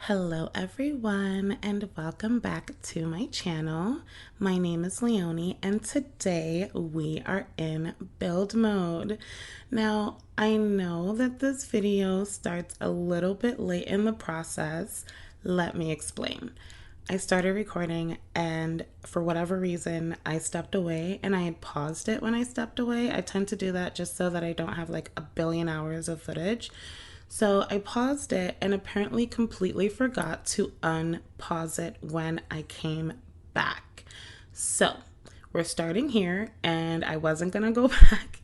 Hello everyone and welcome back to my channel. My name is Leonie and today we are in build mode. Now I know that this video starts a little bit late in the process. Let me explain. I started recording and for whatever reason I stepped away and I had paused it when I stepped away. I tend to do that just so that I don't have like a billion hours of footage. So I paused it and apparently completely forgot to unpause it when I came back. So we're starting here and I wasn't gonna go back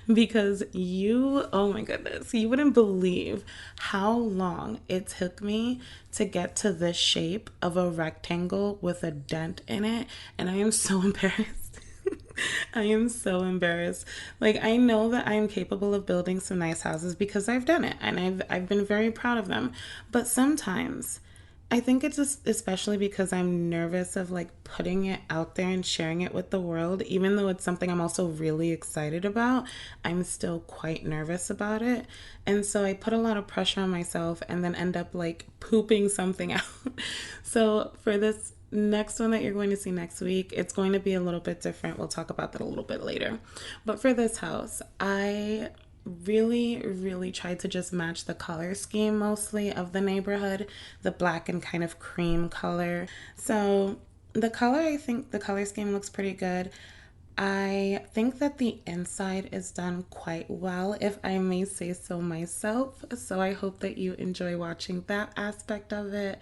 because oh my goodness, you wouldn't believe how long it took me to get to this shape of a rectangle with a dent in it. And I am so embarrassed. I am so embarrassed. Like I know that I am capable of building some nice houses because I've done it and I've been very proud of them. But sometimes I think it's just especially because I'm nervous of like putting it out there and sharing it with the world, even though it's something I'm also really excited about. I'm still quite nervous about it. And so I put a lot of pressure on myself and then end up like pooping something out. So for this next one that you're going to see next week, it's going to be a little bit different. We'll talk about that a little bit later. But for this house, I really tried to just match the color scheme mostly of the neighborhood, the black and kind of cream color. So I think the color scheme looks pretty good. I think that the inside is done quite well, if I may say so myself. So I hope that you enjoy watching that aspect of it.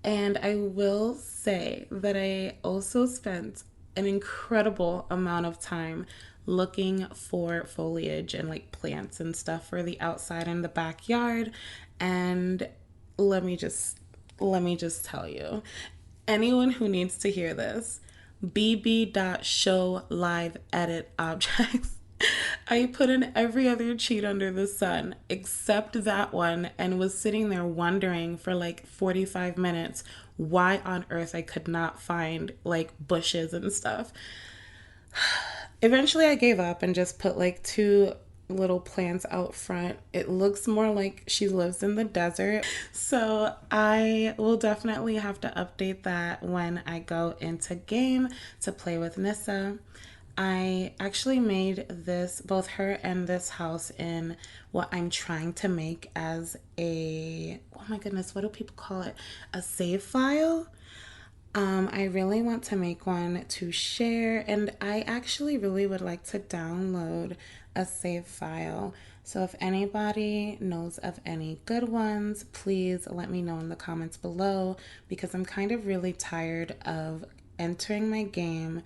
And I will say that I also spent an incredible amount of time looking for foliage and like plants and stuff for the outside and the backyard. And let me just tell you, anyone who needs to hear this, bb.show live edit objects. I put in every other cheat under the sun except that one and was sitting there wondering for like 45 minutes why on earth I could not find like bushes and stuff. Eventually I gave up and just put like two little plants out front. It looks more like she lives in the desert. So I will definitely have to update that when I go into game to play with Nissa. I actually made both her and this house in what I'm trying to make as oh my goodness, what do people call it? A save file. I really want to make one to share, and I actually really would like to download a save file. So if anybody knows of any good ones, please let me know in the comments below because I'm kind of really tired of entering my game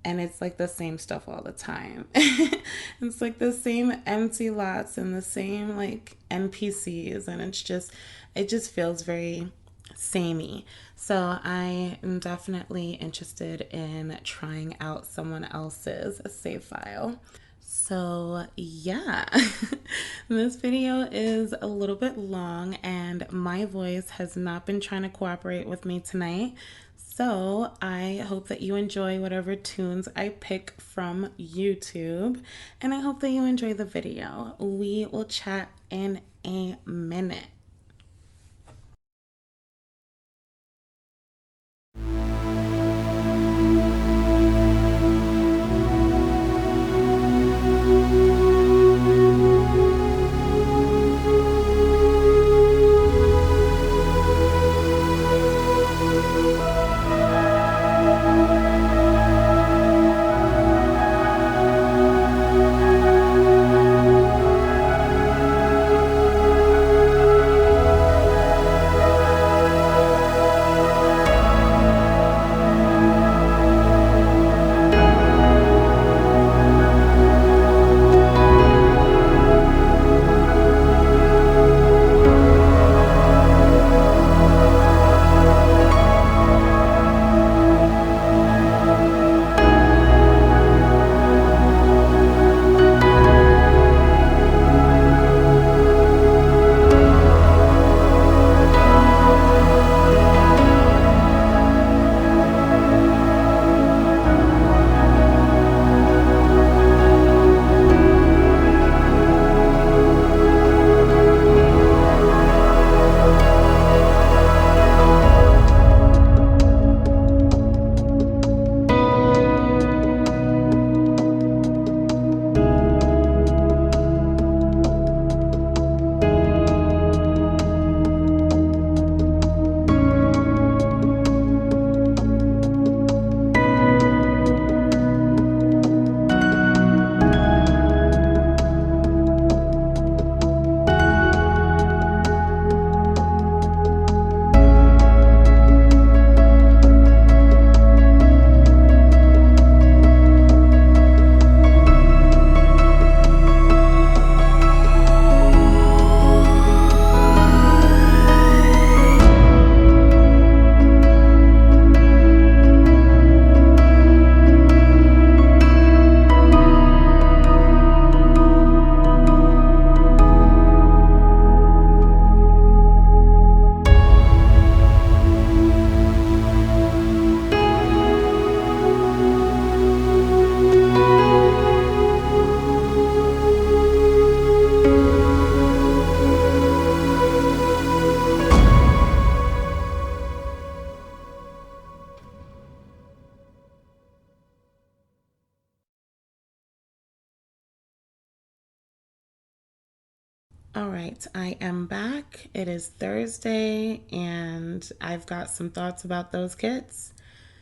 and it's like the same stuff all the time. It's like the same empty lots and the same like NPCs, and it just feels very samey. So I am definitely interested in trying out someone else's save file. So yeah, this video is a little bit long and my voice has not been trying to cooperate with me tonight. So I hope that you enjoy whatever tunes I pick from YouTube, and I hope that you enjoy the video. We will chat in a minute. All right, I am back. It is Thursday, and I've got some thoughts about those kits.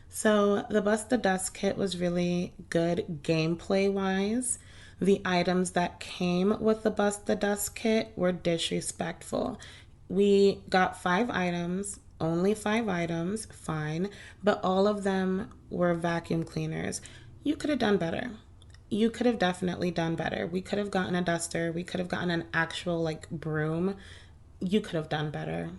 So, the Bust the Dust kit was really good gameplay wise. The items that came with the Bust the Dust kit were disrespectful. We got 5 items, only 5 items, fine, but all of them were vacuum cleaners. You could have done better. You could have definitely done better. We could have gotten a duster. We could have gotten an actual like broom. You could have done better.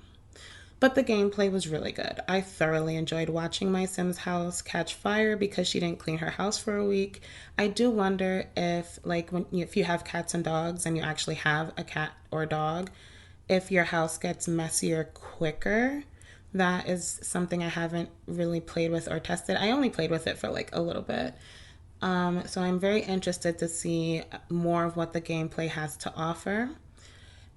But the gameplay was really good. I thoroughly enjoyed watching my Sim's house catch fire because she didn't clean her house for a week. I do wonder if if you have cats and dogs and you actually have a cat or dog, if your house gets messier quicker. That is something I haven't really played with or tested. I only played with it for like a little bit. So I'm very interested to see more of what the gameplay has to offer.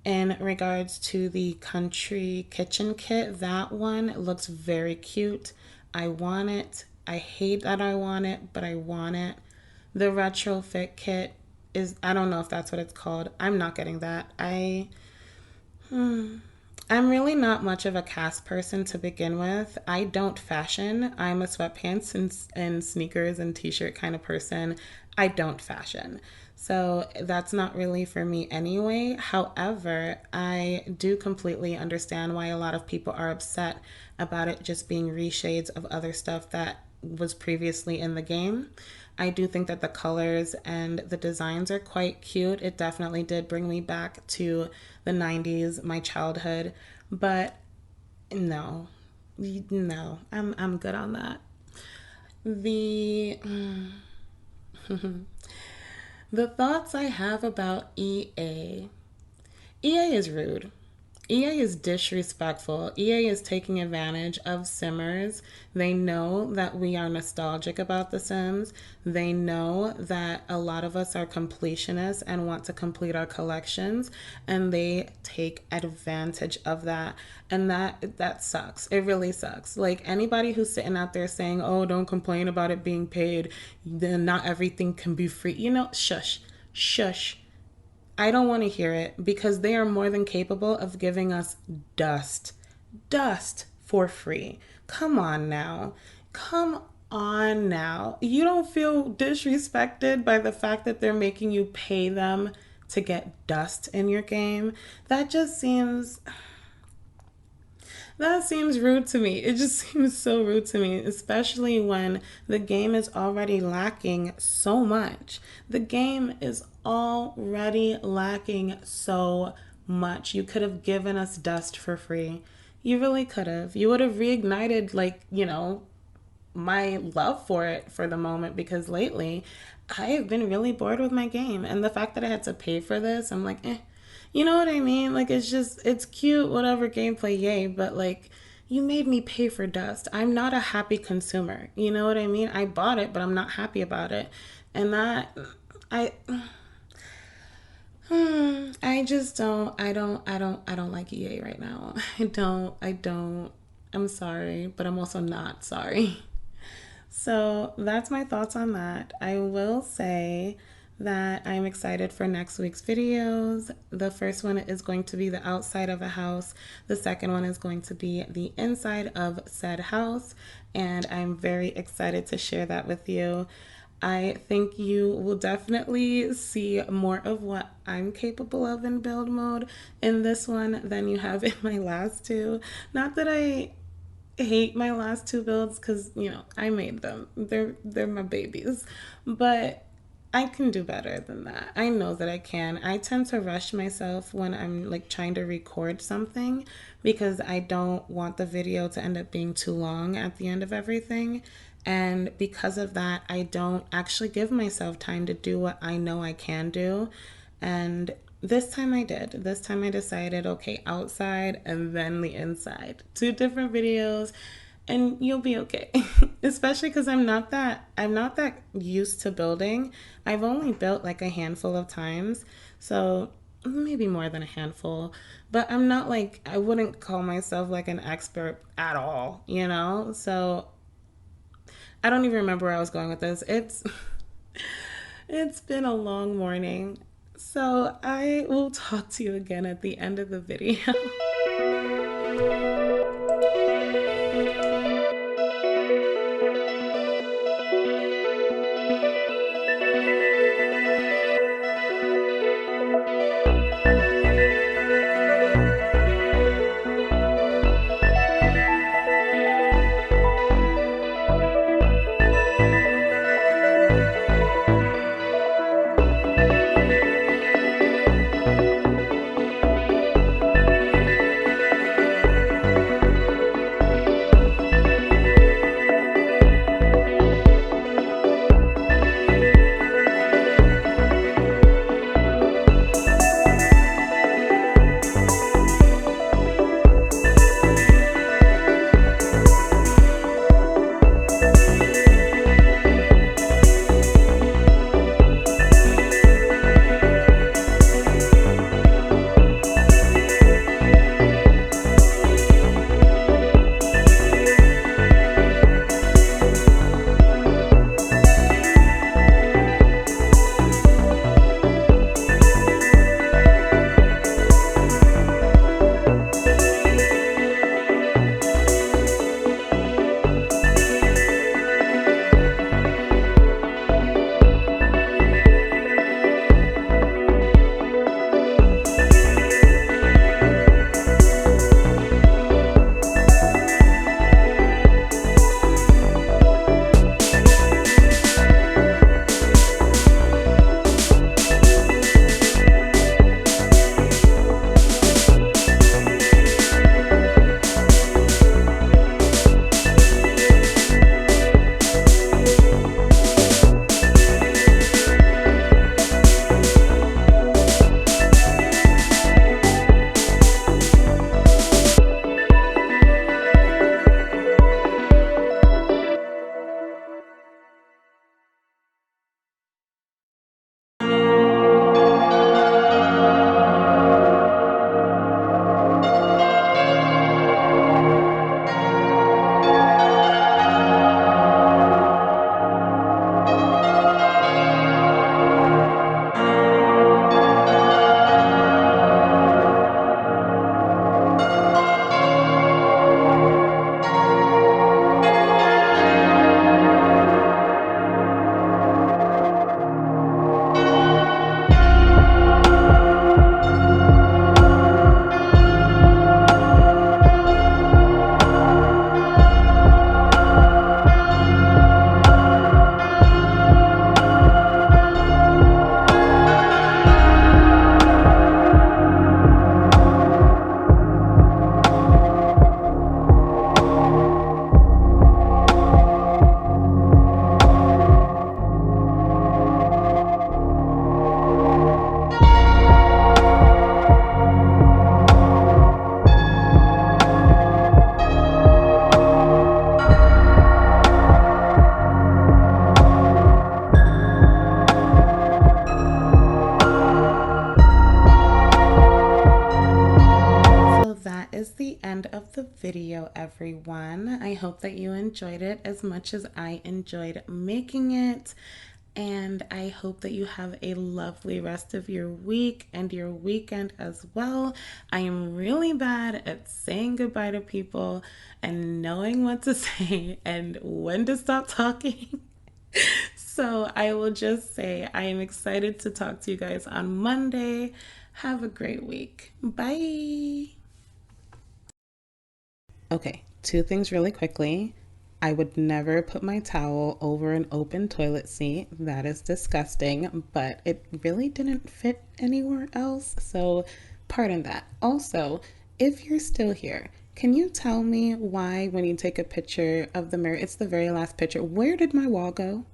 In regards to the country kitchen kit, that one looks very cute. I want it. I hate that I want it, but I want it. The retrofit kit is, I don't know if that's what it's called. I'm not getting that. I'm really not much of a cast person to begin with. I don't fashion. I'm a sweatpants and sneakers and t-shirt kind of person. I don't fashion. So that's not really for me anyway. However, I do completely understand why a lot of people are upset about it just being reshades of other stuff that was previously in the game. I do think that the colors and the designs are quite cute. It definitely did bring me back to the 90s, my childhood, but no. No, I'm good on that. The the thoughts I have about EA. EA is rude. EA is disrespectful. EA is taking advantage of Simmers. They know that we are nostalgic about The Sims. They know that a lot of us are completionists and want to complete our collections, and they take advantage of that. And that sucks. It really sucks. Like anybody who's sitting out there saying, "Oh, don't complain about it being paid. Then not everything can be free." Shush. Shush. I don't want to hear it because they are more than capable of giving us dust. Dust for free. Come on now. Come on now. You don't feel disrespected by the fact that they're making you pay them to get dust in your game? That just seems that seems rude to me. It just seems so rude to me, especially when the game is already lacking so much. The game is already lacking so much. You could have given us dust for free. You really could have. You would have reignited, my love for it for the moment because lately I have been really bored with my game. And the fact that I had to pay for this, I'm like, eh. You know what I mean? Like, it's cute, whatever, gameplay, yay, but like, you made me pay for dust. I'm not a happy consumer. You know what I mean? I bought it, but I'm not happy about it. And I, I just I don't like EA right now. I don't. I'm sorry, but I'm also not sorry. So that's my thoughts on that. I will say that I'm excited for next week's videos. The first one is going to be the outside of a house. The second one is going to be the inside of said house. And I'm very excited to share that with you. I think you will definitely see more of what I'm capable of in build mode in this one than you have in my last two. Not that I hate my last two builds because I made them. They're my babies, but I can do better than that. I know that I can. I tend to rush myself when I'm like trying to record something because I don't want the video to end up being too long at the end of everything. And because of that, I don't actually give myself time to do what I know I can do. And this time I did. This time I decided, okay, outside and then the inside. Two different videos and you'll be okay. Especially cuz I'm not that used to building. I've only built like a handful of times. So maybe more than a handful, but I'm not like I wouldn't call myself like an expert at all, you know? So I don't even remember where I was going with this. It's been a long morning. So I will talk to you again at the end of the video. So that is the end of the video, everyone. I hope that you enjoyed it as much as I enjoyed making it. And I hope that you have a lovely rest of your week and your weekend as well. I am really bad at saying goodbye to people and knowing what to say and when to stop talking. So I will just say I am excited to talk to you guys on Monday. Have a great week. Bye. Okay, two things really quickly. I would never put my towel over an open toilet seat. That is disgusting, but it really didn't fit anywhere else, so pardon that. Also, if you're still here, can you tell me why when you take a picture of the mirror, it's the very last picture, where did my wall go?